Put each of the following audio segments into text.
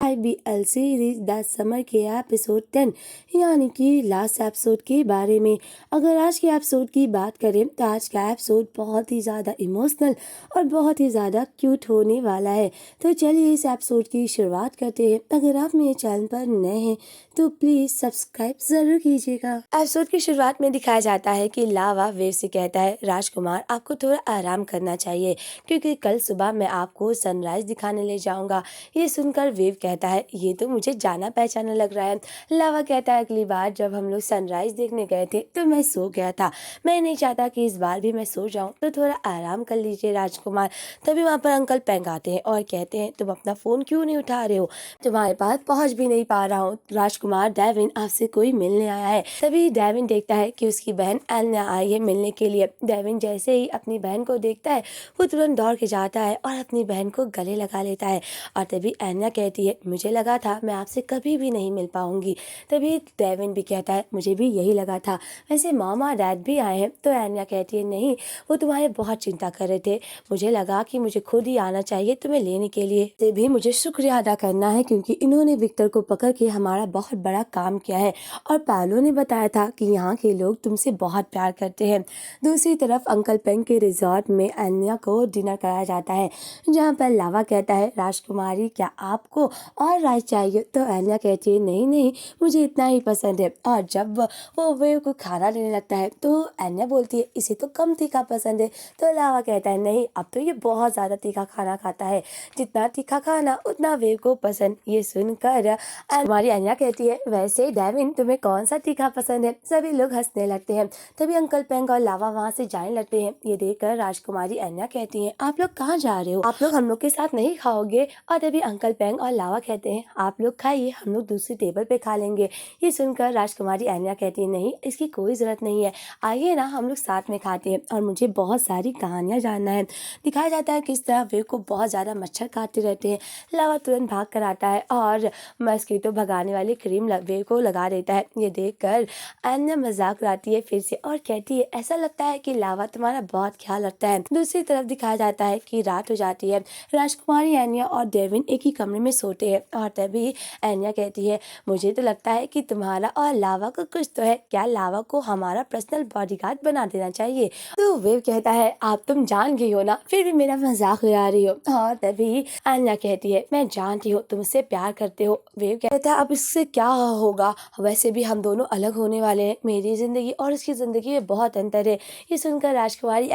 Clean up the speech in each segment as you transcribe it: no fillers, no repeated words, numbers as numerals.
IBL series the summer के episode 10 यानी कि लास्ट एपिसोड के बारे में। अगर आज के एपिसोड की बात करें तो आज का एपिसोड बहुत ही ज़्यादा इमोशनल और बहुत ही ज़्यादा क्यूट होने वाला है। तो चलिए इस एपिसोड की शुरुआत करते हैं। अगर आप मेरे चैनल पर नए हैं तो प्लीज़ सब्सक्राइब ज़रूर कीजिएगा। एपिसोड की शुरुआत में दिखाया जाता है कि लावा वेव से कहता है, राजकुमार आपको थोड़ा आराम करना चाहिए क्योंकि कल सुबह मैं आपको सनराइज दिखाने ले जाऊंगा। ये सुनकर वेव कहता है, ये तो मुझे जाना पहचाना लग रहा है। लावा कहता है, अगली बार जब हम लोग सनराइज देखने गए थे तो मैं सो गया था, मैं नहीं चाहता कि इस बार भी मैं सो जाऊं, तो थोड़ा आराम कर लीजिए राजकुमार। तभी वहाँ पर अंकल पेंग आते हैं और कहते हैं, तुम अपना फ़ोन क्यों नहीं उठा रहे हो, तुम्हारे पास पहुँच भी नहीं पा रहा हूँ। राजकुमार डेविन आपसे कोई मिलने आया है। तभी डेविन देखता है कि उसकी बहन एन्ना आई है मिलने के लिए। डेविन जैसे ही अपनी बहन को देखता है वो तुरंत दौड़ के जाता है और अपनी बहन को गले लगा लेता है। और तभी एन्ना कहती है, मुझे लगा था मैं आपसे कभी भी नहीं मिल पाऊंगी। तभी डेविन भी कहता है, मुझे भी यही लगा था, वैसे मामा डैड भी आए हैं। तो एन्ना कहती है, नहीं वो तुम्हारे बहुत चिंता कर रहे थे, मुझे लगा कि मुझे खुद ही आना चाहिए तुम्हें लेने के लिए। से भी मुझे शुक्रिया अदा करना है क्योंकि इन्होंने विक्टर को पकड़ के हमारा बहुत बड़ा काम किया है और पालो ने बताया था कि यहाँ के लोग तुमसे बहुत प्यार करते हैं। दूसरी तरफ अंकल पेंग के रिजॉर्ट में एन्ना को डिनर कराया जाता है जहाँ पर लावा कहता है, राजकुमारी क्या आपको और राइस चाहिए? तो एन्ना कहती है, नहीं नहीं मुझे इतना ही पसंद है। और जब वो वेव को खाना देने लगता है तो एन्ना बोलती है, इसे तो कम तीखा पसंद है। तो लावा कहता है, नहीं अब तो ये बहुत ज़्यादा तीखा खाना खाता है, जितना तीखा खाना उतना वेव को पसंद। ये सुनकर हमारी एन्ना कहती है, वैसे डेविन तुम्हें कौन सा तीखा पसंद है? सभी लोग हंसने लगते हैं। तभी अंकल पेंग और लावा वहाँ से जाने लगते हैं। ये देखकर राजकुमारी एन्ना कहती है, आप लोग कहाँ जा रहे हो, आप लोग हम लोग के साथ नहीं खाओगे? और तभी अंकल पेंग और लावा कहते हैं, आप लोग खाइए, हम लोग दूसरी टेबल पे खा लेंगे। ये सुनकर राजकुमारी एन्ना कहती है, नहीं इसकी कोई ज़रूरत नहीं है, आइए ना हम लोग साथ में खाते हैं और मुझे बहुत सारी कहानियाँ जानना है। दिखाया जाता है किस तरह वेव को बहुत ज़्यादा मच्छर काटते रहते हैं। लावा तुरंत भाग कर आता है और मस्कीटो भगाने वाली क्रीम वेव को लगा देता है। ये देखकर एन्ना मजाक उड़ाती है फिर से और कहती है, ऐसा लगता है कि लावा तुम्हारा बहुत ख्याल रखता है। दूसरी तरफ दिखाया जाता है कि रात हो जाती है। राजकुमारी एन्ना और डेविन एक ही कमरे में सोते हैं और तभी एन्ना कहती है, मुझे तो लगता है कि तुम्हारा और लावा को कुछ तो है, क्या लावा को हमारा पर्सनल बॉडीगार्ड बना देना चाहिए? तो वेव कहता है, आप तुम जान गई हो ना, फिर भी मेरा मजाक उड़ा रही हो। और तभी एन्ना कहती है, मैं जानती हूँ तुम उससे प्यार करते हो। वेव कहता है, अब इससे क्या होगा, वैसे भी हम दोनों अलग होने वाले हैं, मेरी जिंदगी और उसकी जिंदगी में बहुत अंतर है। ये सुनकर राजकुमारी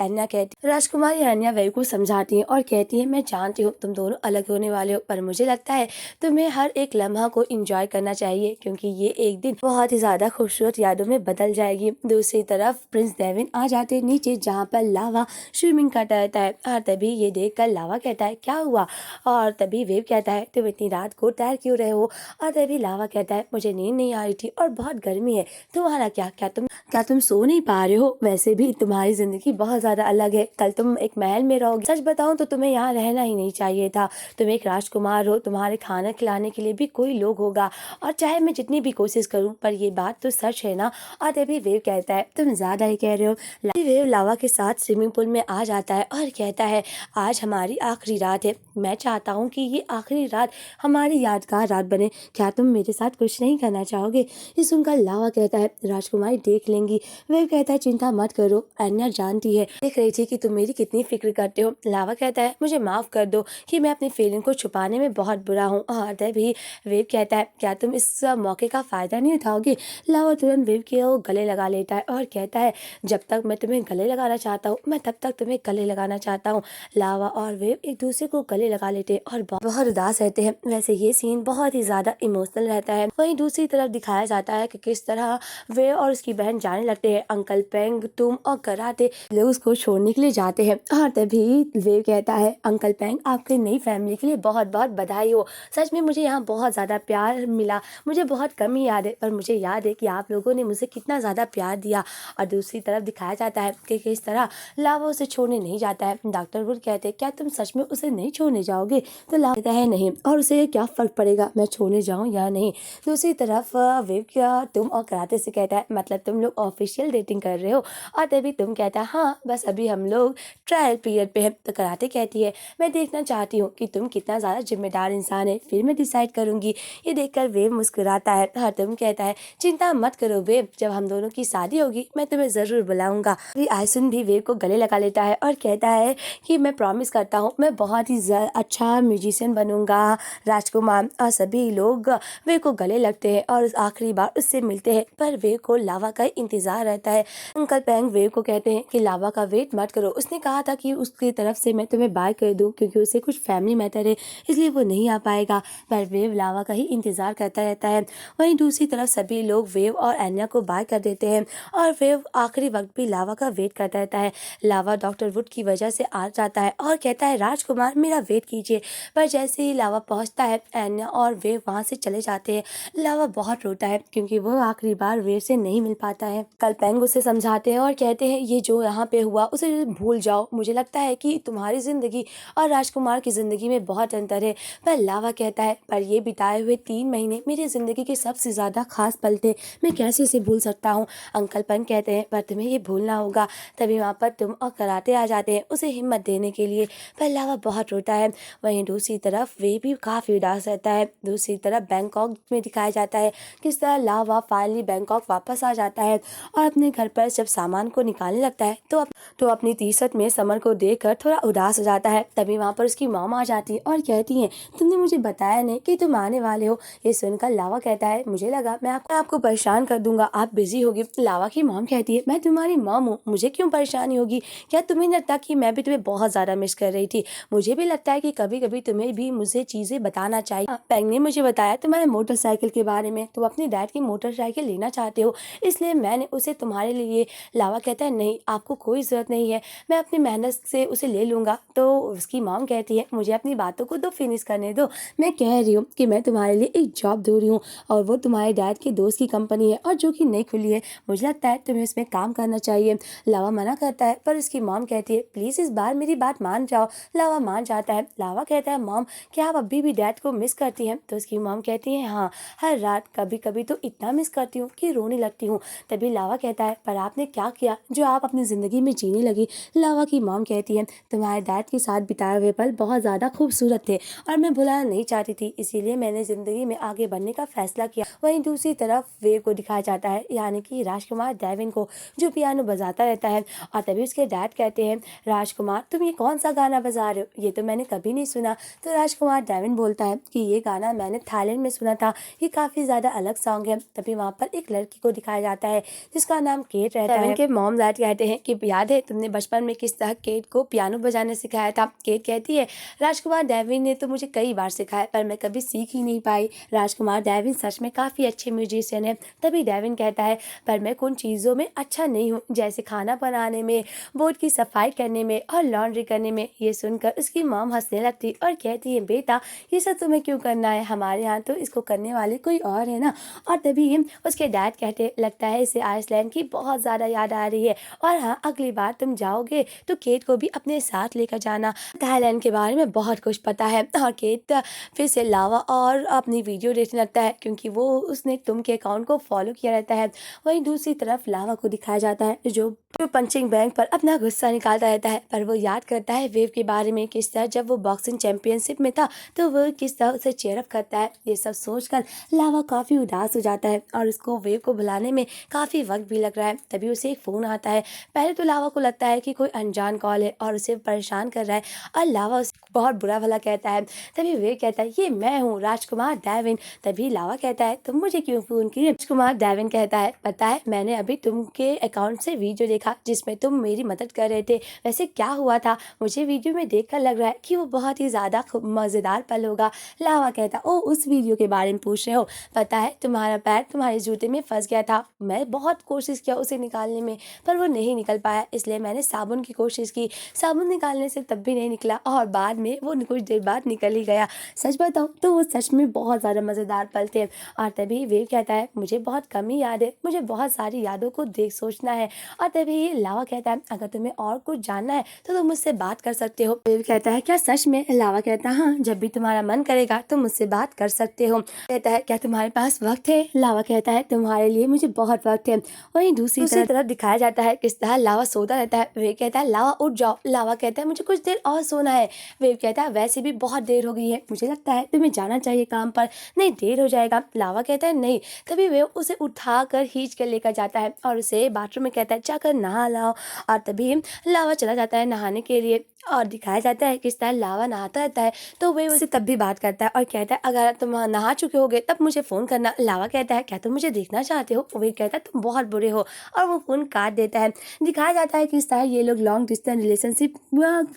एन्ना वेव को समझाती है और कहती है, मैं जानती हूँ तुम दोनों अलग होने वाले हो, पर मुझे लगता है तुम्हें हर एक लम्हा को एंजॉय करना चाहिए क्योंकि ये एक दिन बहुत ही ज्यादा खूबसूरत यादों में बदल जाएगी। दूसरी तरफ प्रिंस डेविन आ जाते नीचे जहाँ पर लावा स्विमिंग करता रहता है और तभी ये देखकर लावा कहता है, क्या हुआ? और तभी वेव कहता है, तुम इतनी रात को तैर क्यों रहे हो? और तभी लावा कहता है, मुझे नींद नहीं आ रही थी और बहुत गर्मी है। तुम्हारा क्या तुम सो नहीं पा रहे हो? वैसे भी तुम्हारी जिंदगी बहुत ज्यादा अलग है, कल तुम एक महल में रहोगे, सच बताऊं तो तुम्हें यहाँ रहना ही नहीं चाहिए था। तुम एक राजकुमार हो, तुम्हारे खाना खिलाने के लिए भी कोई लोग होगा और चाहे मैं जितनी भी कोशिश करूं पर ये बात तो सच है ना? और तभी वेव कहता है, तुम ज्यादा ही कह रहे हो। वेव लावा के साथ स्विमिंग पूल में आ जाता है और कहता है, आज हमारी आखिरी रात है, मैं चाहता हूँ कि ये आखिरी रात हमारी यादगार रात बने, क्या तुम मेरे साथ कुछ नहीं करना चाहोगे? ये सुनकर लावा कहता है, राजकुमारी देख लेंगी। वेव कहता है, चिंता मत करो, एन्ना जानती है, देख रही थी कि तुम मेरी कितनी फिक्र करते हो। लावा कहता है, मुझे माफ कर दो कि मैं अपनी फीलिंग को छुपाने में बहुत बुरा हूँ। और तभी वेव कहता है, क्या तुम इस मौके का फायदा नहीं उठाओगे? लावा तुरंत वेव के गले लगा लेता है और कहता है, जब तक मैं तुम्हें गले लगाना चाहता हूँ मैं तब तक तुम्हें गले लगाना चाहता हूँ। लावा और वेव एक दूसरे को गले लगा लेते हैं और बहुत उदास रहते हैं। वैसे ये सीन बहुत ही ज्यादा इमोशनल रहता है। वहीं दूसरी तरफ दिखाया जाता है कि किस तरह वेव और उसकी बहन जाने लगते हैं। अंकल पेंग, तुम और कराते लोग उसको छोड़ने के लिए जाते हैं और तभी वेव कहता है, अंकल पेंग आपकी नई फैमिली के लिए बहुत बहुत बधाई हो, सच में मुझे यहाँ बहुत ज़्यादा प्यार मिला, मुझे बहुत कम ही याद है पर मुझे याद है कि आप लोगों ने मुझे कितना ज़्यादा प्यार दिया। और दूसरी तरफ दिखाया जाता है कि किस तरह लावा उसे छोड़ने नहीं जाता है। डॉक्टर वुड कहते हैं, क्या तुम सच में उसे नहीं छोड़ने जाओगे? तो लावा कहता है, नहीं, और उसे क्या फ़र्क पड़ेगा मैं छोड़ने जाऊँ या नहीं। दूसरी तरफ वेव क्या तुम और कराते से कहता है, मतलब तुम लोग ऑफिशियल डेटिंग कर रहे हो? और तभी तुम कहता है, हाँ बस अभी हम लोग ट्रायल पीरियड पे है। तो कराते कहती है, मैं देखना चाहती हूँ कि तुम कितना ज़्यादा जिम्मेदार इंसान है, है, फिर मैं डिसाइड करूंगी। ये देखकर वेव मुस्कुराता है और तुम कहता है चिंता मत करो वेव, जब हम दोनों की शादी होगी मैं तुम्हें जरूर बुलाऊंगा। आयसुन भी वेव को गले लगा लेता है और कहता है कि मैं प्रॉमिस करता हूँ मैं बहुत ही अच्छा म्यूजिशियन बनूंगा राजकुमार। और सभी लोग वेव को गले लगते हैं और आखिरी बार उससे मिलते हैं, पर वेव को लावा का इंतजार रहता है। अंकल पेंग वेव को कहते हैं कि लावा का वेट मत करो, उसने कहा था कि उसकी तरफ से मैं तुम्हें बाय कर दूं क्योंकि उसे कुछ फैमिली मैटर है इसलिए वो नहीं आ पाएगा, पर वेव लावा का ही इंतजार करता रहता है। वहीं दूसरी तरफ सभी लोग वेव और एन्या को बाय कर देते हैं और वेव आखिरी वक्त भी लावा का वेट करता रहता है। लावा डॉक्टर वुड की वजह से आ जाता है और कहता है राजकुमार मेरा वेट कीजिए, पर जैसे ही लावा पहुंचता है एन्या और वेव वहां से चले जाते हैं। लावा बहुत रोता है क्योंकि वो आखिरी बार वेव से नहीं मिल पाता है। कल पेंग उसे समझाते हैं और कहते हैं ये जो यहाँ पे हुआ उसे भूल जाओ, मुझे लगता है कि तुम्हारी जिंदगी और राजकुमार की जिंदगी में बहुत अंतर है। पर लावा कहता है पर ये बिताए हुए 3 महीने मेरी जिंदगी के सबसे ज्यादा खास पल थे, मैं कैसे इसे भूल सकता हूँ। अंकल पेंग कहते हैं पर तुम्हें ये भूलना होगा। तभी वहाँ पर तुम और कराटे आ जाते हैं उसे हिम्मत देने के लिए, पर लावा बहुत रोता है। वहीं दूसरी तरफ वे भी काफी उदास रहता है। दूसरी तरफ बैंकॉक में दिखाया जाता है किस तरह लावा फाइनली बैंकॉक वापस आ जाता है और अपने घर पर जब सामान को निकालने लगता है तो अपनी टी-शर्ट में समर को देखकर थोड़ा उदास हो जाता है। तभी वहाँ पर उसकी मॉम आ जाती है और कहती है तुमने मुझे बताया नहीं कि तुम आने वाले हो। ये सुनकर लावा कहता है मुझे लगा मैं आपको परेशान कर दूंगा, आप बिजी होगी। लावा की मॉम कहती है मैं तुम्हारी मॉम हूँ, मुझे क्यों परेशानी होगी, क्या तुम्हें नहीं लगता कि मैं भी तुम्हें बहुत ज्यादा मिस कर रही थी। मुझे भी लगता है कि कभी कभी तुम्हें भी मुझे चीजें बताना चाहिए। पेंग ने मुझे बताया तुम्हारे मोटरसाइकिल के बारे में, तुम अपनी डैड की मोटरसाइकिल लेना चाहते हो इसलिए मैंने उसे तुम्हारे लिए। लावा कहता है नहीं आपको कोई जरूरत नहीं है, मैं अपनी मेहनत से उसे ले लूंगा। तो उसकी मॉम कहती है मुझे अपनी बातों को फिनिश करने दो, मैं कह रही हूँ कि मैं तुम्हारे लिए एक जॉब ढूंढ रही हूँ और वो तुम्हारे डैड के दोस्त की कंपनी है और जो कि नई खुली है, मुझे लगता है तुम्हें इसमें काम करना चाहिए। लावा मना करता है पर उसकी मॉम कहती है प्लीज इस बार मेरी बात मान जाओ। लावा मान जाता है। लावा कहता है मॉम क्या आप अभी भी डैड को मिस करती हैं। तो उसकी मॉम कहती है हाँ, हर रात कभी कभी तो इतना मिस करती हूँ कि रोने लगती हूँ। तभी लावा कहता है पर आपने क्या किया जो आप अपनी जिंदगी में जीने लगी। लावा की मॉम कहती है तुम्हारे डैड के साथ बिताए हुए पल बहुत ज्यादा खूबसूरत थे और मैं भुलाना नहीं चाहती थी, इसीलिए मैंने जिंदगी में आगे बढ़ने का फैसला किया। वहीं दूसरी तरफ वेव को दिखाया जाता है यानी कि राजकुमार डेविन को, जो पियानो बजाता रहता है। और तभी उसके डैड कहते हैं राजकुमार तुम ये कौन सा गाना बजा रहे हो, ये तो मैंने कभी नहीं सुना। तो राजकुमार डेविन बोलता है कि ये गाना मैंने थाईलैंड में सुना था, ये काफी ज्यादा अलग सॉन्ग है। तभी वहाँ पर एक लड़की को दिखाया जाता है जिसका नाम केट रहता है। के मॉम डैड कहते हैं कि याद है तुमने बचपन में किस तरह केट को पियानो बजाने सिखाया था। केट कहती है राजकुमार डेविन ने तो मुझे कई बार सिखाया पर मैं कभी सीख ही नहीं पाई। राजकुमार डेविन सच में काफी अच्छे म्यूजिशियन है। तभी डेविन कहता है पर मैं कुछ चीजों में अच्छा नहीं हूँ, जैसे खाना बनाने में, बोर्ड की सफाई करने में और लॉन्ड्री करने में। ये सुनकर उसकी मॉम हंसने लगती और कहती है बेटा ये सब तुम्हें क्यों करना है, हमारे यहाँ तो इसको करने वाले कोई और है ना। और तभी उसके डैड कहते लगता है इसे आइसलैंड की बहुत ज्यादा याद आ रही है और हाँ अगली बार तुम जाओगे तो केट को भी अपने साथ लेकर जाना, थाईलैंड के बारे में बहुत कुछ पता है। और केट फिर से लावा और अपनी वीडियो देखने लगता है क्योंकि वो उसने तुम के अकाउंट को फॉलो किया रहता है। वहीं दूसरी तरफ लावा को दिखाया जाता है जो पंचिंग बैग पर अपना गुस्सा निकालता रहता है, पर वो याद करता है वेव के बारे में किस तरह जब वो बॉक्सिंग चैंपियनशिप में था तो वो किस तरह उसे चेयरअप करता है। ये सब सोचकर लावा काफी उदास हो जाता है और उसको वेव को बुलाने में काफी वक्त भी लग रहा है। तभी उसे एक फोन आता है। पहले तो लावा को लगता है कि कोई अनजान कॉल है और उसे परेशान कर रहा है और लावा उसे बहुत बुरा भला कहता है। तभी वे कहता है ये मैं हूँ राजकुमार डेविन। तभी लावा कहता है तुम मुझे क्यों फोन किए। राजकुमार डेविन कहता है पता है मैंने अभी तुमके अकाउंट से वीडियो देखा जिसमें तुम मेरी मदद कर रहे थे, वैसे क्या हुआ था, मुझे वीडियो में देखकर लग रहा है कि वो बहुत ही ज्यादा मजेदार पल होगा। लावा कहता ओ उस वीडियो के बारे में पूछ रहे हो, पता है तुम्हारा पैर तुम्हारे जूते में फंस गया था, मैं बहुत कोशिश किया उसे निकालने में पर वो नहीं निकल पाया, इसलिए मैंने साबुन की कोशिश की, साबुन निकालने से तब भी नहीं निकला और बाद में वो कुछ देर बाद निकल ही गया। सच बताऊं तो वो सच में बहुत ज्यादा मजेदार पल थे। और तभी वे कहता है मुझे बहुत कम ही याद है, मुझे बहुत सारी यादों को देख सोचना है। और तभी लावा कहता है अगर तुम्हें और कुछ जानना है तो तुम मुझसे बात कर सकते हो। वे कहता है क्या सच में। लावा कहता है हाँ, जब भी तुम्हारा मन करेगा तुम मुझसे बात कर सकते हो। कहता है क्या तुम्हारे पास वक्त है। लावा कहता है तुम्हारे लिए मुझे बहुत वक्त है। वहीं दूसरी तरफ दिखाया जाता है किस तरह लावा सोता रहता है। वे कहता है लावा उठ जाओ। लावा कहता है मुझे कुछ देर और सोना है। वे कहता है वैसे भी बहुत देर हो गई है, मुझे मुझे लगता है तुम्हें जाना चाहिए काम पर, नहीं देर हो जाएगा। लावा कहता है नहीं। तभी वेव उसे उठाकर खींच कर लेकर जाता है और उसे बाथरूम में कहता है जाकर नहा लाओ। और तभी लावा चला जाता है नहाने के लिए और दिखाया जाता है किस तरह लावा नहाता रहता है। तो वे उसे तब भी बात करता है और कहता है अगर तुम नहा चुके होगे तब मुझे फ़ोन करना। लावा कहता है क्या तुम मुझे देखना चाहते हो? वे कहता है तुम बहुत बुरे हो और वो फ़ोन काट देता है। दिखाया जाता है किस तरह ये लोग लॉन्ग डिस्टेंस रिलेशनशिप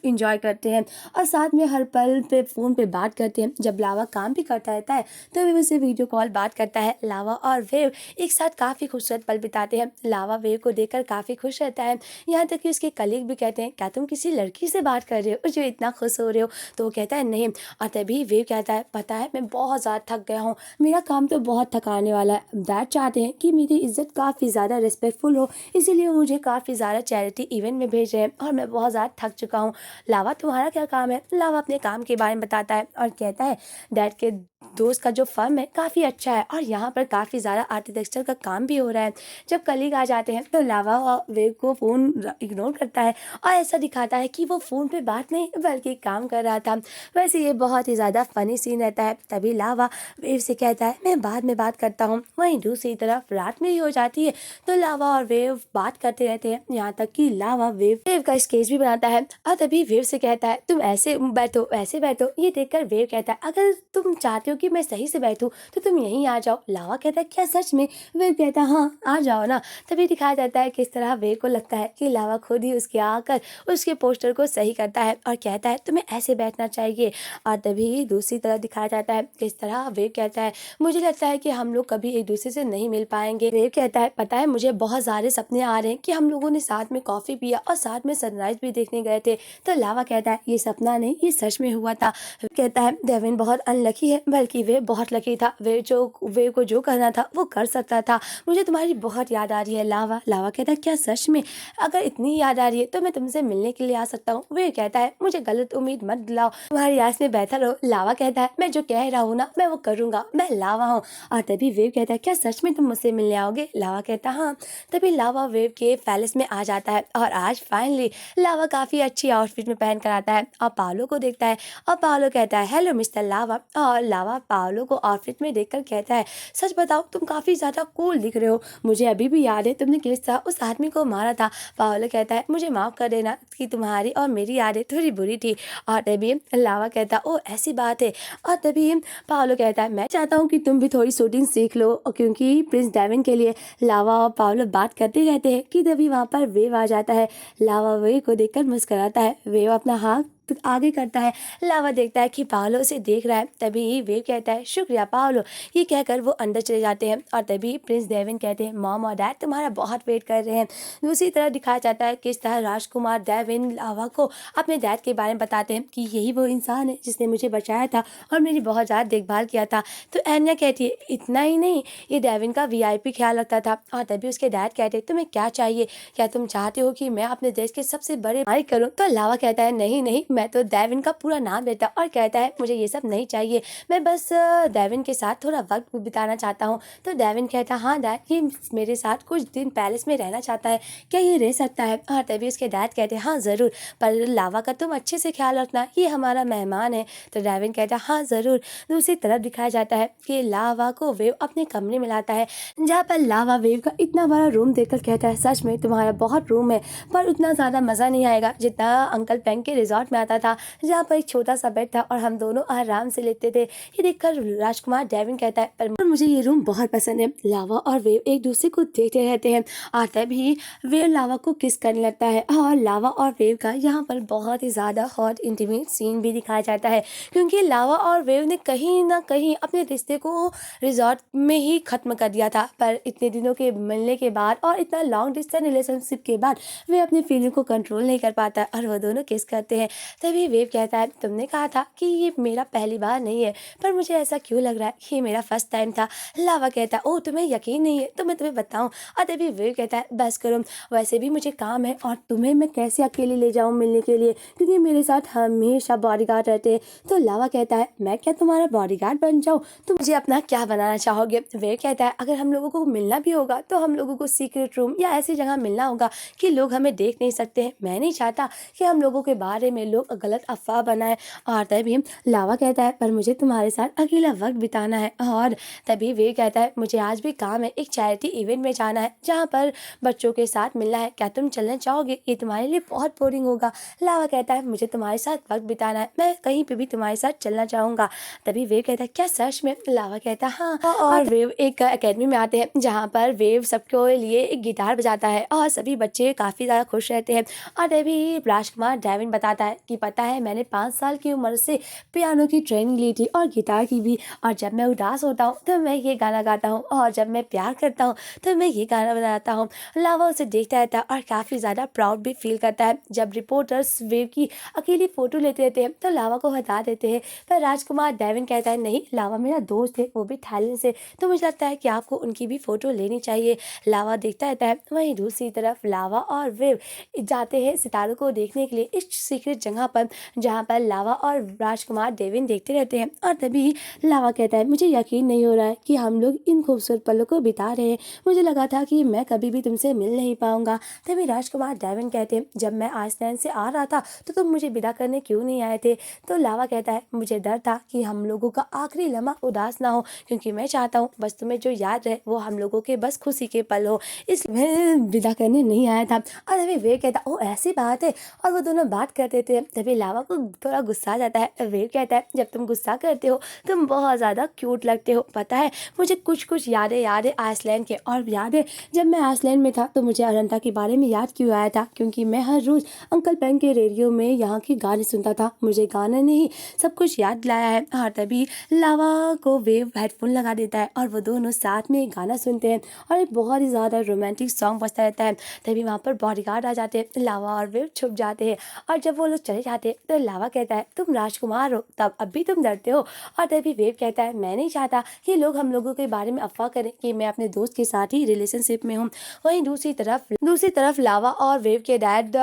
इंजॉय करते हैं और साथ में हर पल पे फ़ोन पे बात करते हैं। जब लावा काम भी करता रहता है तो वे उसे वीडियो कॉल बात करता है। लावा और वेव एक साथ काफ़ी खूबसूरत पल बिताते हैं। लावा वेव को देखकर काफ़ी खुश रहता है, यहाँ तक कि उसके कलीग भी कहते हैं क्या तुम किसी लड़की से बात कर रहे हो जो इतना खुश हो रहे हो? तो वो कहता है नहीं। और तभी वेव कहता है पता है मैं बहुत ज़्यादा थक गया हूँ, मेरा काम तो बहुत थकाने वाला है। डैड चाहते हैं कि मेरी इज्जत काफ़ी ज़्यादा रिस्पेक्टफुल हो, इसीलिए मुझे काफ़ी ज़्यादा चैरिटी इवेंट में भेज रहे हैं और मैं बहुत ज़्यादा थक चुका हूँ। लावा तुम्हारा क्या काम है? लावा अपने काम के बारे में बताता है और कहता है डैड के दोस्त का जो फर्म है काफ़ी अच्छा है और यहाँ पर काफ़ी ज़्यादा आर्किटेक्चर का काम भी हो रहा है। जब कलीग आ जाते हैं तो लावा वेव को फ़ोन इग्नोर करता है और ऐसा दिखाता है कि वो फ़ोन पे बात नहीं बल्कि काम कर रहा था। वैसे ये बहुत ही ज़्यादा फ़नी सीन रहता है। तभी लावा वेव से कहता है मैं बाद में बात करता हूँ। वहीं दूसरी तरफ रात में ही हो जाती है तो लावा और वेव बात करते रहते हैं, यहाँ तक कि लावा वेव का स्केच भी बनाता है। और तभी वेव से कहता है तुम ऐसे बैठो ऐसे बैठो। ये देखकर वेव कहता है अगर तुम चाहते हो कि मैं सही से बैठूं तो तुम यहीं आ जाओ। लावा कहता है क्या सच में? वेव कहता है हाँ आ जाओ ना। तभी दिखाया जाता है किस तरह वेव को लगता है कि लावा खुद ही उसके आकर उसके पोस्टर को सही करता है और कहता है तुम्हें ऐसे बैठना चाहिए। और तभी दूसरी तरफ दिखाया जाता है किस तरह वेव कहता है मुझे लगता है कि हम लोग कभी एक दूसरे से नहीं मिल पाएंगे। वेव कहता है पता है मुझे बहुत सारे सपने आ रहे हैं कि हम लोगों ने साथ में कॉफी पिया और साथ में सनराइज भी देखने गए थे। तो लावा कहता है ये सपना नहीं ये सच में हुआ था। कहता है डेविन बहुत अनलकी है बल्कि वे बहुत लकी था। वे को जो करना था वो कर सकता था। मुझे तुम्हारी बहुत याद आ रही है लावा। लावा कहता है क्या सच में? अगर इतनी याद आ रही है तो मैं तुमसे मिलने के लिए आ सकता हूँ। वे कहता है मुझे गलत उम्मीद मत दिलाओ, तुम्हारी आस में बैठा रहो। लावा कहता है मैं जो कह रहा हूँ ना मैं वो करूँगा, मैं लावा हूँ। और तभी वेव कहता है क्या सच में तुम मुझसे मिलने आओगे? लावा कहता हाँ। तभी लावा वेव के पैलेस में आ जाता है और आज फाइनली लावा काफ़ी अच्छी आउटफिट में पहन कर आता है और पाओलो को देखता है और पाओलो कहता है हेलो मिस्टर लावा। और लावा पाओलो को आउटफिट में देखकर कहता है सच बताओ तुम काफ़ी ज़्यादा कूल दिख रहे हो, मुझे अभी भी याद है तुमने किस तरह उस आदमी को मारा था। पाओलो कहता है मुझे माफ़ कर देना कि तुम्हारी और मेरी यादें थोड़ी बुरी थी। और तभी लावा कहता ओ ऐसी बात है। और तभी पाओलो कहता है मैं चाहता हूँ कि तुम भी थोड़ी शूटिंग सीख लो, क्योंकि प्रिंस डेविन के लिए लावा और पाओलो बात करते रहते हैं कि तभी वहाँ पर वेव आ जाता है। लावा वेव को देखकर मुस्कुराता है। वेव अपना हाथ आगे करता है। लावा देखता है कि पाओलो उसे देख रहा है। तभी वेव कहता है शुक्रिया पाओलो। ये कहकर वो अंदर चले जाते हैं और तभी प्रिंस डेविन कहते हैं मॉम और डैड तुम्हारा बहुत वेट कर रहे हैं। दूसरी तरह दिखाया जाता है किस तरह राजकुमार डेविन लावा को अपने डैड के बारे में बताते हैं कि यही वो इंसान है जिसने मुझे बचाया था और मेरी बहुत ज़्यादा देखभाल किया था। तो एनिया कहती है इतना ही नहीं, ये डेविन का VIP ख्याल रखता था। और तभी उसके डैड कहते तुम्हें क्या चाहिए, क्या तुम चाहते हो कि मैं अपने देश के सबसे बड़े मालिक करूँ? तो लावा कहता है नहीं नहीं, मैं तो डेविन का पूरा नाम लेता और कहता है मुझे ये सब नहीं चाहिए, मैं बस डेविन के साथ थोड़ा वक्त बिताना चाहता हूँ। तो डेविन कहता हाँ डैड ये मेरे साथ कुछ दिन पैलेस में रहना चाहता है, क्या ये रह सकता है? और तभी उसके डैड कहते हैं हाँ ज़रूर, पर लावा का तुम अच्छे से ख्याल रखना, ये हमारा मेहमान है। तो डेविन कहता है हाँ ज़रूर। दूसरी तरफ दिखाया जाता है कि लावा को वेव अपने कमरे में लाता है, जहाँ पर लावा वेव का इतना बड़ा रूम देखकर कहता है सच में तुम्हारा बहुत रूम है, पर उतना ज़्यादा मज़ा नहीं आएगा जितना अंकल पेंग के रिजॉर्ट में आता था, जहाँ पर एक छोटा सा बेड था और हम दोनों आराम से लेते थे। ये देखकर राजकुमार डेविन कहता है पर मुझे ये रूम बहुत पसंद है। लावा और वेव एक दूसरे को देखते रहते हैं और तभी वेव लावा को किस करने लगता है और लावा और वेव का यहाँ पर बहुत ही ज़्यादा हॉट इंटीमेट सीन भी दिखाया जाता है, क्योंकि लावा और वेव ने कहीं ना कहीं अपने रिश्ते को रिजॉर्ट में ही ख़त्म कर दिया था। पर इतने दिनों के मिलने के बाद और इतना लॉन्ग डिस्टेंस रिलेशनशिप के बाद वे अपनी फीलिंग को कंट्रोल नहीं कर पाता और वो दोनों किस करते हैं। तभी वेव कहता है तुमने कहा था कि ये मेरा पहली बार नहीं है, पर मुझे ऐसा क्यों लग रहा है कि ये मेरा फर्स्ट टाइम था। लावा कहता है ओह तुम्हें यकीन नहीं है तो मैं तुम्हें बताऊं। और तभी वेव कहता है बस करो, वैसे भी मुझे काम है और तुम्हें मैं कैसे अकेले ले जाऊं मिलने के लिए, क्योंकि मेरे साथ हमेशा बॉडीगार्ड रहते हैं। तो लावा कहता है मैं क्या तुम्हारा बॉडीगार्ड बन जाऊं, तुम मुझे अपना क्या बनाना चाहोगे? वेव कहता है अगर हम लोगों को मिलना भी होगा तो हम लोगों को सीक्रेट रूम या ऐसी जगह मिलना होगा कि लोग हमें देख नहीं सकते हैं। मैं नहीं चाहता कि हम लोगों के बारे में लोग गलत अफ़वाह बनाए। और तभी लावा कहता है पर मुझे तुम्हारे साथ अकेला वक्त बिताना है। और तभी वेव कहता है मुझे आज भी काम है, एक चैरिटी इवेंट में जाना है जहाँ पर बच्चों के साथ मिलना है, क्या तुम चलना चाहोगे? ये तुम्हारे लिए बहुत बोरिंग होगा। लावा कहता है मुझे तुम्हारे साथ वक्त बिताना है, मैं कहीं पे भी तुम्हारे साथ चलना चाहूँगा। तभी वेव कहता है क्या सच में? लावा कहता है हाँ। और वेव एक एकेडमी में आते हैं जहाँ पर वेव सबके लिए एक गिटार बजाता है और सभी बच्चे काफ़ी ज़्यादा खुश रहते हैं। और तभी राजकुमार डेविन बताता है कि पता है मैंने 5 साल की उम्र से पियानो की ट्रेनिंग ली थी और गिटार की भी, और जब मैं उदास होता हूँ तो मैं ये गाना गाता हूँ, और जब मैं प्यार करता हूँ तो मैं ये गाना बजाता हूँ। लावा उसे देखता रहता है और काफ़ी ज़्यादा प्राउड भी फील करता है। जब रिपोर्टर्स वेव की अकेली फ़ोटो लेते रहते हैं तो लावा को हटा देते हैं, पर राजकुमार डेविन कहता है नहीं, लावा मेरा दोस्त है, वो भी थाईलैंड से, तो मुझे लगता है कि आपको उनकी भी फ़ोटो लेनी चाहिए। लावा देखता रहता है। वहीं दूसरी तरफ लावा और वेव जाते हैं सितारों को देखने के लिए इस सीक्रेट जगह पर, जहाँ पर लावा और राजकुमार डेविन देखते रहते हैं। और तभी लावा कहता है मुझे यकीन नहीं हो रहा है कि हम लोग इन खूबसूरत पलों को बिता रहे हैं, मुझे लगा था कि मैं कभी भी तुमसे मिल नहीं पाऊंगा। तभी राजकुमार डेविन कहते हैं जब मैं आइसलैंड से आ रहा था तो तुम मुझे विदा करने क्यों नहीं आए थे? तो लावा कहता है मुझे डर था कि हम लोगों का आखिरी लम्हा उदास ना हो, क्योंकि मैं चाहता हूँ बस तुम्हें जो याद रहे वो हम लोगों के बस खुशी के पल हो, इसलिए मैं विदा करने नहीं आया था। और तभी वे कहता ओ ऐसी बात है, और वो दोनों बात करते थे। तभी लावा को थोड़ा गुस्सा आ जाता है। वे कहता है जब तुम गुस्सा करते हो तुम बहुत ज़्यादा क्यूट लगते हो, पता है मुझे कुछ कुछ यादें याद है आइसलैंड के, और याद है जब मैं आइसलैंड में था तो मुझे अरंता के बारे में याद क्यों आया था, क्योंकि मैं हर रोज़ अंकल पेन के रेडियो में यहाँ की गाने सुनता था, मुझे गाने नहीं सब कुछ याद दिलाया है। और तभी लावा को वेव हेडफोन लगा देता है और वो दोनों साथ में एक गाना सुनते हैं और एक बहुत ही ज़्यादा रोमांटिक सॉन्ग बजता रहता है। तभी वहाँ पर बॉडीगार्ड आ जाते हैं, लावा और वेव छुप जाते हैं। और जब वो लोग चले जाते हैं तो लावा कहता है तुम राजकुमार हो तब अब भी तुम डरते हो? और तभी वेव कहता है मैं नहीं चाहता कि लोग हम लोगों के बारे में अफवाह करें कि मैं अपने दोस्त के साथ ही रिलेशनशिप में हूँ। वहीं दूसरी तरफ लावा और वेव के डैड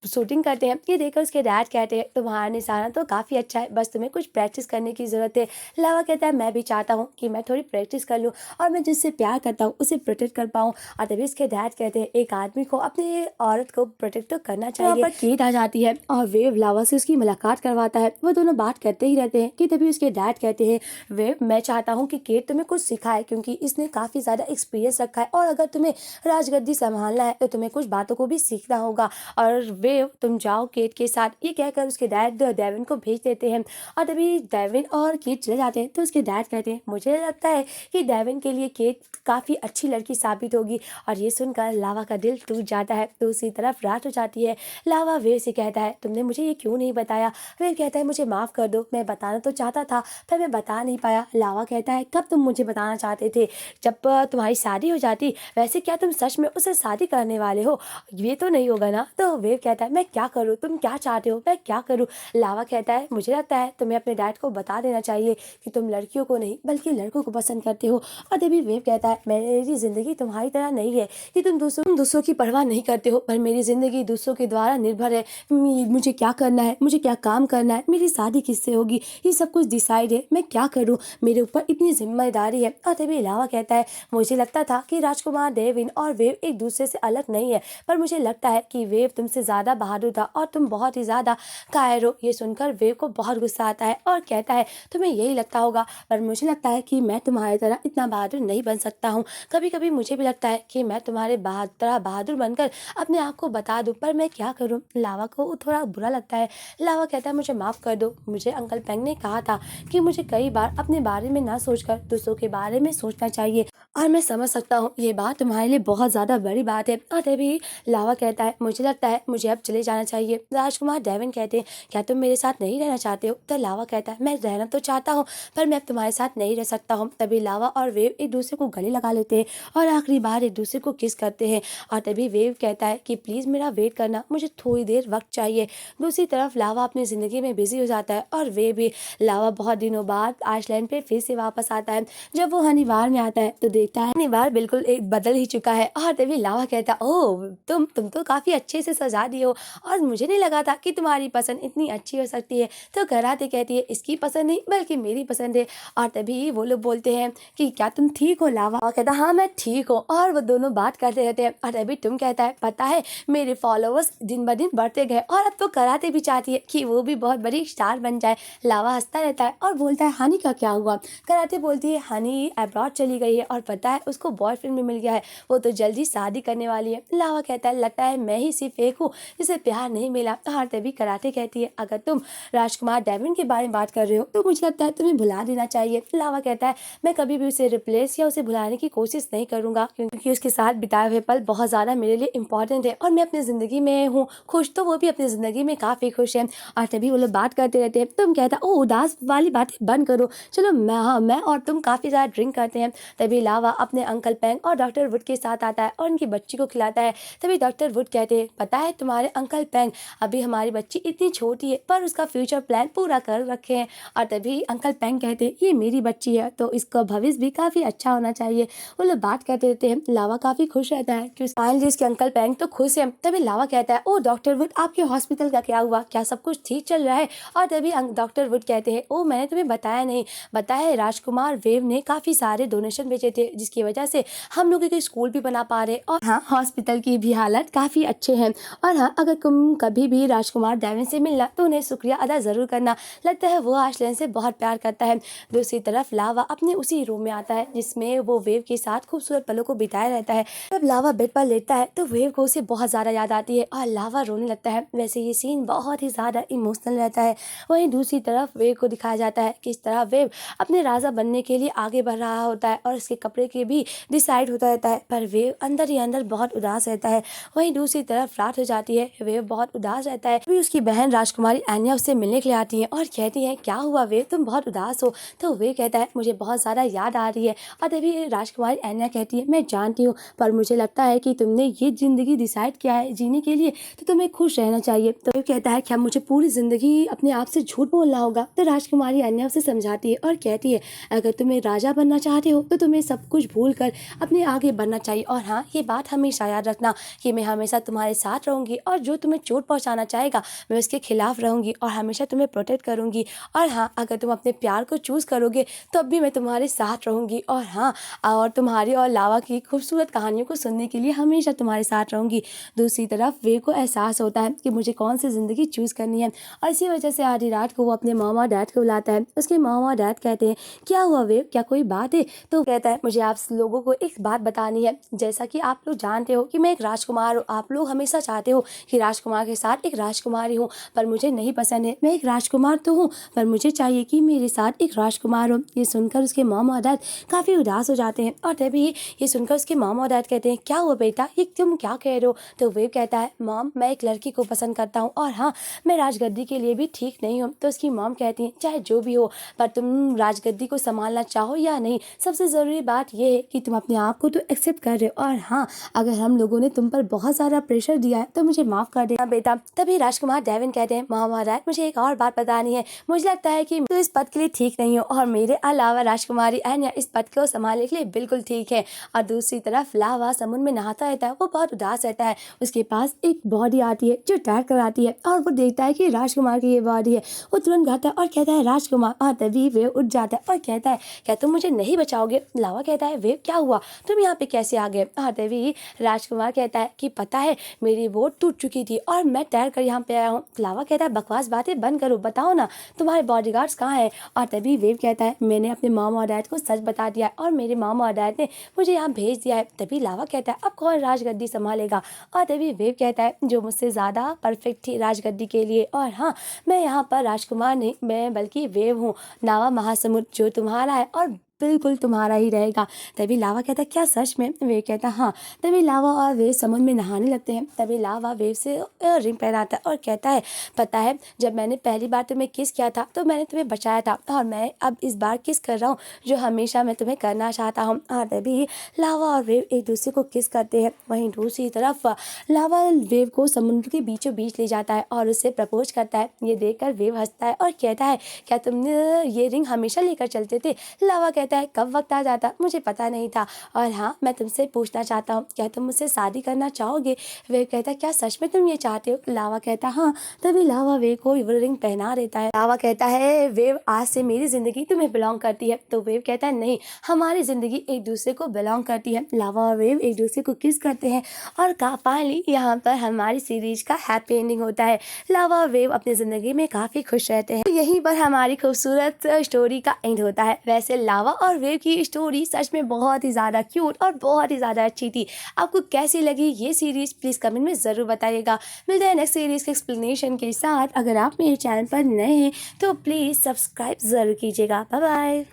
शूटिंग करते हैं। ये देखकर उसके डैड कहते हैं तुम्हारा निशाना तो काफ़ी अच्छा है, बस तुम्हें कुछ प्रैक्टिस करने की ज़रूरत है। लावा कहता है मैं भी चाहता हूँ कि मैं थोड़ी प्रैक्टिस कर लूँ और मैं जिससे प्यार करता हूँ उसे प्रोटेक्ट कर पाऊँ। और तभी इसके डैड कहते हैं एक आदमी को अपने औरत को प्रोटेक्ट तो करना चाहिए। वहाँ पर केट आ जाती है और वेव लावा से उसकी मुलाकात करवाता है। वो दोनों बात करते ही रहते हैं कि तभी उसके डैड कहते हैं वेव मैं चाहता हूँ कि केट तुम्हें कुछ सिखाए, क्योंकि इसने काफ़ी ज़्यादा एक्सपीरियंस रखा है और अगर तुम्हें राजगद्दी संभालना है तो तुम्हें कुछ बातों को भी सीखना होगा। और वेव तुम जाओ केट के साथ, ये कहकर उसके डैड डेविन को भेज देते हैं। और तभी डेविन और केट चले जाते हैं तो उसके डैड कहते हैं मुझे लगता है कि डेविन के लिए केट काफ़ी अच्छी लड़की साबित होगी। और ये सुनकर लावा का दिल टूट जाता है। दूसरी तरफ रात हो जाती है। लावा वेव से कहता है तुमने मुझे ये क्यों नहीं बताया? वेव कहता है मुझे माफ़ कर दो, मैं बताना तो चाहता था पर मैं बता नहीं पाया। लावा कहता है कब तुम मुझे बताना चाहते थे? जब तुम्हारी शादी हो जाती। वैसे क्या तुम सच में उससे शादी करने वाले हो? ये तो नहीं होगा ना? तो वेव कहता है मैं क्या करूँ, तुम क्या चाहते हो मैं क्या करूँ? लावा कहता है मुझे लगता है तुम्हें अपने डैड को बता देना चाहिए कि तुम लड़कियों को नहीं बल्कि लड़कों को पसंद करते हो। और तभी वेव कहता है मेरी ज़िंदगी तुम्हारी तरह नहीं है कि तुम दूसरों की परवाह नहीं करते हो, पर मेरी ज़िंदगी दूसरों के द्वारा निर्भर है। मुझे क्या करना है, मुझे क्या काम करना है, मेरी शादी किससे होगी, ये सब कुछ डिसाइड है, मैं क्या करूँ, मेरे ऊपर इतनी जिम्मेदारी है। और तभी लावा कहता है मुझे लगता था कि राजकुमार डेविन और वेव एक दूसरे से अलग नहीं है, पर मुझे लगता है कि वेव तुमसे ज़्यादा बहादुर था और तुम बहुत ही ज़्यादा कायर हो। ये सुनकर वेव को बहुत गुस्सा आता है और कहता है तुम्हें यही लगता होगा, पर मुझे लगता है कि मैं तुम्हारी तरह इतना बहादुर नहीं बन सकता हूँ। कभी कभी मुझे भी लगता है कि मैं तुम्हारे तरह बहादुर बनकर अपने आप को बता दूं, पर मैं क्या करूं? लावा को थोड़ा बुरा लगता है। लावा कहता है मुझे माफ़ कर दो, मुझे अंकल पेंग ने कहा था कि मुझे कई बार अपने बारे में ना सोचकर दूसरों के बारे में सोचना चाहिए, और मैं समझ सकता हूँ ये बात तुम्हारे लिए बहुत ज़्यादा बड़ी बात है। और तभी लावा कहता है मुझे लगता है मुझे अब चले जाना चाहिए। राजकुमार डेविन कहते हैं क्या तुम मेरे साथ नहीं रहना चाहते हो? तो लावा कहता है मैं रहना तो चाहता हूँ पर मैं अब तुम्हारे साथ नहीं रह सकता हूँ। तभी लावा और वेव एक दूसरे को गले लगा लेते हैं और आखिरी बार एक दूसरे को किस करते हैं। और तभी वेव कहता है कि प्लीज़ मेरा वेट करना, मुझे थोड़ी देर वक्त चाहिए। दूसरी तरफ लावा अपनी ज़िंदगी में बिजी हो जाता है और वे भी। लावा बहुत दिनों बाद आइसलैंड पे फिर से वापस आता है। जब वो हनीवार में आता है तो देखता है निवार बिल्कुल एक बदल ही चुका है। और तभी लावा कहता, ओह तुम तो काफी अच्छे से सजा दी हो और मुझे नहीं लगा था कि तुम्हारी पसंद इतनी अच्छी हो सकती है। तो कराते कहती है, इसकी पसंद नहीं बल्कि मेरी पसंद है। और तभी वो लोग बोलते हैं कि क्या तुम ठीक हो लावा? और कहता, हाँ मैं ठीक हूँ। और वो दोनों बात करते रहते हैं। और तभी तुम कहता है, पता है मेरे फॉलोअर्स दिन ब दिन बढ़ते गए और अब तो कराते भी चाहती है कि वो भी बहुत बड़ी स्टार बन जाए। लावा हंसता रहता है और बोलता है, हनी का क्या हुआ? कराते बोलती है, हनी अब्रॉड चली गई है और पता है उसको बॉयफ्रेंड भी मिल गया है, वो तो जल्दी शादी करने वाली है। लावा कहता है, लगता है मैं ही सिर्फ एक हूँ जिसे प्यार नहीं मिला। और तभी कराटे कहती है, अगर तुम राजकुमार डेविन के बारे में बात कर रहे हो तो मुझे लगता है तुम्हें भुला देना चाहिए। लावा कहता है, मैं कभी भी उसे रिप्लेस या उसे भुलाने की कोशिश नहीं करूंगा क्योंकि उसके साथ बिताए हुए पल बहुत ज़्यादा मेरे लिए इंपॉर्टेंट है और मैं अपनी ज़िंदगी में हूँ खुश, तो वो भी अपनी ज़िंदगी में काफ़ी खुश है। और तभी वो लोग बात करते रहते हैं। तुम कहता, ओ उदास वाली बातें बंद करो, चलो मैं और तुम काफ़ी ज़्यादा ड्रिंक करते हैं। तभी लावा अपने अंकल पेंग और डॉक्टर वुड के साथ आता है और उनकी बच्ची को खिलाता है। तभी डॉक्टर वुड कहते हैं, पता है तुम्हारे अंकल पेंग, अभी हमारी बच्ची इतनी छोटी है पर उसका फ्यूचर प्लान पूरा कर रखे हैं। और तभी अंकल पेंग कहते हैं, ये मेरी बच्ची है तो इसका भविष्य भी काफ़ी अच्छा होना चाहिए। वो लोग बात करते रहते हैं। लावा काफ़ी खुश रहता है कि फाइनली उसके अंकल पेंग तो खुश है। तभी लावा कहता है, ओ डॉक्टर वुड आपके हॉस्पिटल का क्या हुआ, क्या सब कुछ ठीक चल रहा है? और तभी डॉक्टर वुड कहते हैं, ओ मैंने तुम्हें बताया नहीं, बताया है राजकुमार वेव ने काफ़ी सारे डोनेशन भेजे थे जिसकी वजह से हम लोगों के स्कूल भी बना पा रहे और हाँ हॉस्पिटल की भी हालत काफ़ी अच्छे हैं। और हाँ अगर तुम कभी भी राजकुमार डेविन से मिलना तो उन्हें शुक्रिया अदा ज़रूर करना, लगता है वो आशलेन से बहुत प्यार करता है। दूसरी तरफ लावा अपने उसी रूम में आता है जिसमें वो वेव के साथ खूबसूरत पलों को बिताया रहता है। जब लावा बेड पर लेटता है तो वेव को उसे बहुत ज़्यादा याद आती है और लावा रोने लगता है। वैसे ये सीन बहुत ही ज़्यादा इमोशनल रहता है। वहीं दूसरी तरफ वेव को दिखाया जाता है किस तरह वेव अपने राजा बनने के लिए आगे बढ़ रहा होता है और उसके कपड़े के भी डिसाइड होता रहता है, पर वेव अंदर ही अंदर बहुत उदास रहता है। वहीं दूसरी तरफ रात हो जाती है, वेव बहुत उदास रहता है। फिर उसकी बहन राजकुमारी एनिया उससे मिलने के लिए आती है और कहती है, क्या हुआ वेव, तुम बहुत उदास हो? तो वेव कहता है, मुझे बहुत ज़्यादा याद आ रही है। और तभी राजकुमारी एनिया कहती है, मैं जानती हूँ पर मुझे लगता है कि तुमने ये ज़िंदगी डिसाइड किया है जीने के लिए तो तुम्हें खुश रहना चाहिए। तो वेव कहता है, क्या मुझे पूरी ज़िंदगी अपने आप से झूठ बोलना होगा? तो राजकुमारी एनिया उसे समझाती है और कहती है, अगर तुम्हें राजा बनना चाहते हो तो तुम्हें सब कुछ भूल कर अपने आगे बढ़ना चाहिए। और हाँ ये बात हमेशा याद रखना कि मैं हमेशा तुम्हारे साथ रहूँगी और जो तुम्हें चोट पहुँचाना चाहेगा मैं उसके खिलाफ रहूँगी और हमेशा तुम्हें प्रोटेक्ट करूँगी। और हाँ अगर तुम अपने प्यार को चूज़ करोगे तब भी मैं तुम्हारे साथ रहूँगी। और हाँ और तुम्हारी और लावा की खूबसूरत कहानियों को सुनने के लिए हमेशा तुम्हारे साथ रहूँगी। दूसरी तरफ वेव को एहसास होता है कि मुझे कौन सी ज़िंदगी चूज़ करनी है और इसी वजह से आधी रात को वो अपने मामा डैड को बुलाता है। उसके मामा डैड कहते हैं, क्या हुआ वेव, क्या कोई बात है? तो कहता है, मुझे आप लोगों को एक बात बतानी है। जैसा कि आप लोग जानते हो कि मैं एक राजकुमार हूँ, आप लोग हमेशा चाहते हो कि राजकुमार के साथ एक राजकुमारी हूँ पर मुझे नहीं पसंद है। मैं एक राजकुमार तो हूँ पर मुझे चाहिए कि मेरे साथ एक राजकुमार हो। ये सुनकर उसके मॉम और डैड काफ़ी उदास हो जाते हैं और तभी ये सुनकर उसके मॉम और डैड कहते हैं, क्या हुआ बेटा, ये तुम क्या कह रहे हो? तो वेव कहता है, मॉम मैं एक लड़की को पसंद करता हूँ और हाँ मैं राजगद्दी के लिए भी ठीक नहीं हूँ। तो उसकी मॉम कहती है, चाहे जो भी हो पर तुम राजगद्दी को संभालना चाहो या नहीं, सबसे ज़रूरी बात यह है कि तुम अपने आप को तो एक्सेप्ट कर रहे हो और हाँ अगर हम लोगों ने तुम पर बहुत सारा प्रेशर दिया है तो मुझे माफ़ कर देना बेटा। तभी राजकुमार डेविन कहते हैं, मामा डैड मुझे एक और बात बतानी है। मुझे लगता है कि तो इस पद के लिए ठीक नहीं हो और मेरे अलावा राजकुमारी एनिया इस पद को संभालने के लिए बिल्कुल ठीक है। और दूसरी तरफ लावा समुद्र में नहाता रहता है, वो बहुत उदास रहता है। उसके पास एक बॉडी आती है जो टैर कराती है और वो देखता है कि राजकुमार की ये बॉडी है। वो तुरंत गाता है और कहता है, राजकुमार। और तभी वे उठ जाता है और कहता है, क्या तुम मुझे नहीं बचाओगे? लावा कहता है, वे क्या हुआ, तुम यहाँ पे कैसे आ गए? और तभी राजकुमार कहता है कि पता है मेरी बोट टूट चुकी थी और मैं तैर कर यहाँ पे आया हूँ। लावा कहता है, बकवास बातें बंद करो, बताओ ना तुम्हारे बॉडीगार्ड्स कहाँ हैं? और तभी वेव कहता है, मैंने अपने मामा और डैड को सच बता दिया और मेरे मामा और डैड ने मुझे यहाँ भेज दिया है। तभी लावा कहता है, अब कौन राजगद्दी संभालेगा? और तभी वेव कहता है, जो मुझसे ज़्यादा परफेक्ट थी राजगद्दी के लिए। और हाँ मैं यहाँ पर राजकुमार नहीं मैं बल्कि वेव हूँ, नावा महासमुद्र जो तुम्हारा है और बिल्कुल तुम्हारा ही रहेगा। तभी लावा कहता है, क्या सच में? वेव कहता है, हाँ। तभी लावा और वेव समुद्र में नहाने लगते हैं। तभी लावा वेव से रिंग पहनाता है और कहता है, पता है जब मैंने पहली बार तुम्हें किस किया था तो मैंने तुम्हें बचाया था और मैं अब इस बार किस कर रहा हूँ जो हमेशा मैं तुम्हें करना चाहता हूँ। और तभी लावा और वेव एक दूसरे को किस करते हैं। वहीं दूसरी तरफ लावा वेव को समुद्र के बीचों बीच ले जाता है और उससे प्रपोज करता है। ये देखकर वेव हंसता है और कहता है, क्या तुमने ये रिंग हमेशा लेकर चलते थे? लावा कहता कहता है कब वक्त आ जाता मुझे पता नहीं था, और हाँ मैं तुमसे पूछना चाहता हूँ क्या तुम मुझसे शादी करना चाहोगे। वेव कहता है क्या सच में तुम ये चाहते हो। लावा कहता है हाँ। तभी लावा वेव को रिंग पहना देता है। लावा कहता है वेव आज से मेरी जिंदगी तुम्हें बिलोंग करती है। तो वेव कहता है नहीं, हमारी जिंदगी एक दूसरे को बिलोंग करती है। लावा और वेव एक दूसरे को किस करते हैं और फाइनली यहाँ पर हमारी सीरीज का हैप्पी एंडिंग होता है। लावा और वेव अपनी जिंदगी में काफी खुश रहते हैं। तो यहीं पर हमारी खूबसूरत स्टोरी का एंड होता है। वैसे लावा और वेव की स्टोरी सच में बहुत ही ज्यादा क्यूट और बहुत ही ज्यादा अच्छी थी। आपको कैसी लगी ये सीरीज प्लीज कमेंट में जरूर बताइएगा। मिलते हैं नेक्स्ट सीरीज के एक्सप्लेनेशन के साथ। अगर आप मेरे चैनल पर नए हैं तो प्लीज सब्सक्राइब जरूर कीजिएगा। Bye bye.